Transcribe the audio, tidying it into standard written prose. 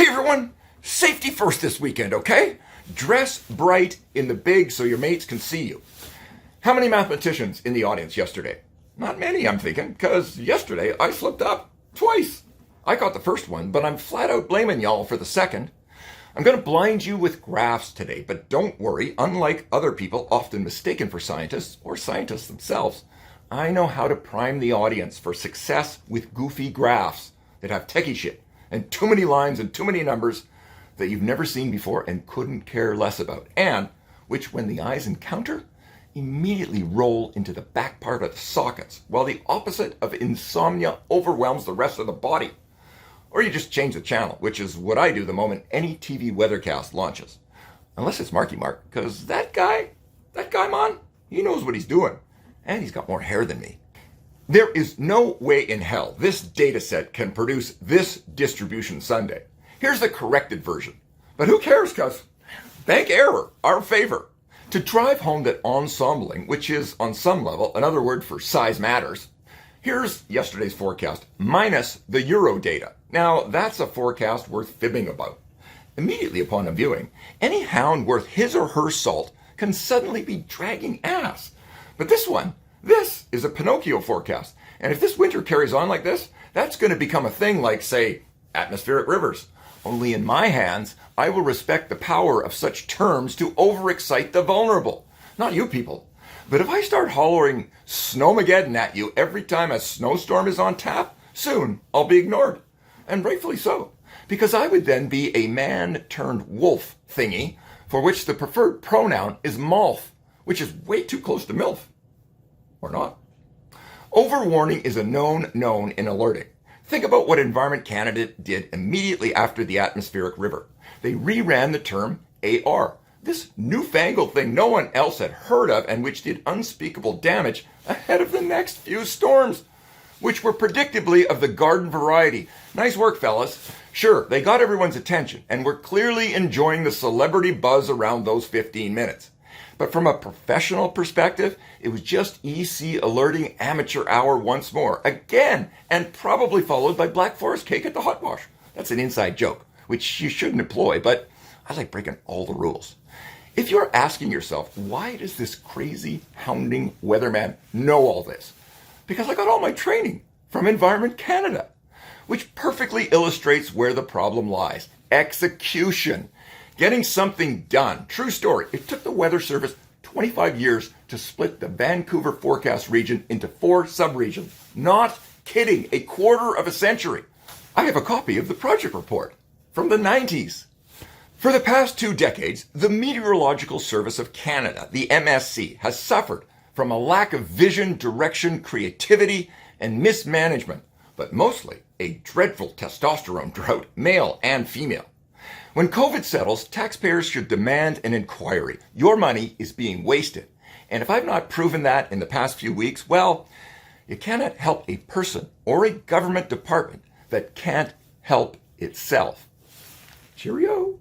Hey everyone, safety first this weekend, okay? Dress bright in the big so your mates can see you. How many mathematicians in the audience yesterday? Not many, I'm thinking, because yesterday I slipped up twice. I got the first one, but I'm flat out blaming y'all for the second. I'm going to blind you with graphs today, but don't worry, unlike other people often mistaken for scientists, or scientists themselves, I know how to prime the audience for success with goofy graphs that have techie shit and too many lines and too many numbers that you've never seen before and couldn't care less about, and which, when the eyes encounter, immediately roll into the back part of the sockets, while the opposite of insomnia overwhelms the rest of the body. Or you just change the channel, which is what I do the moment any TV weathercast launches. Unless it's Marky Mark, because that guy, man, he knows what he's doing. And he's got more hair than me. There is no way in hell this data set can produce this distribution Sunday. Here's the corrected version. But who cares, cuz? Bank error, our favor. To drive home that ensembling, which is on some level another word for size matters, here's yesterday's forecast minus the Euro data. Now, that's a forecast worth fibbing about. Immediately upon a viewing, any hound worth his or her salt can suddenly be dragging ass. But this is a Pinocchio forecast. And if this winter carries on like this, that's going to become a thing like, say, atmospheric rivers. Only in my hands, I will respect the power of such terms to overexcite the vulnerable. Not you people. But if I start hollering Snowmageddon at you every time a snowstorm is on tap, soon I'll be ignored. And rightfully so. Because I would then be a man-turned-wolf thingy, for which the preferred pronoun is MALF, which is way too close to MILF. Or not. Overwarning is a known in alerting. Think about what Environment Canada did immediately after the atmospheric river. They reran the term AR, this newfangled thing no one else had heard of and which did unspeakable damage ahead of the next few storms, which were predictably of the garden variety. Nice work, fellas. Sure, they got everyone's attention and were clearly enjoying the celebrity buzz around those 15 minutes. But from a professional perspective, it was just EC alerting amateur hour once more, again, and probably followed by Black Forest cake at the hot wash. That's an inside joke, which you shouldn't employ, but I like breaking all the rules. If you're asking yourself, why does this crazy hounding weatherman know all this? Because I got all my training from Environment Canada, which perfectly illustrates where the problem lies. Execution. Getting something done. True story. It took the Weather Service 25 years to split the Vancouver forecast region into 4 subregions. Not kidding. A quarter of a century. I have a copy of the project report from the 90s. For the past 2 decades, the Meteorological Service of Canada, the MSC, has suffered from a lack of vision, direction, creativity, and mismanagement, but mostly a dreadful testosterone drought, male and female. When COVID settles, taxpayers should demand an inquiry. Your money is being wasted. And if I've not proven that in the past few weeks, well, you cannot help a person or a government department that can't help itself. Cheerio.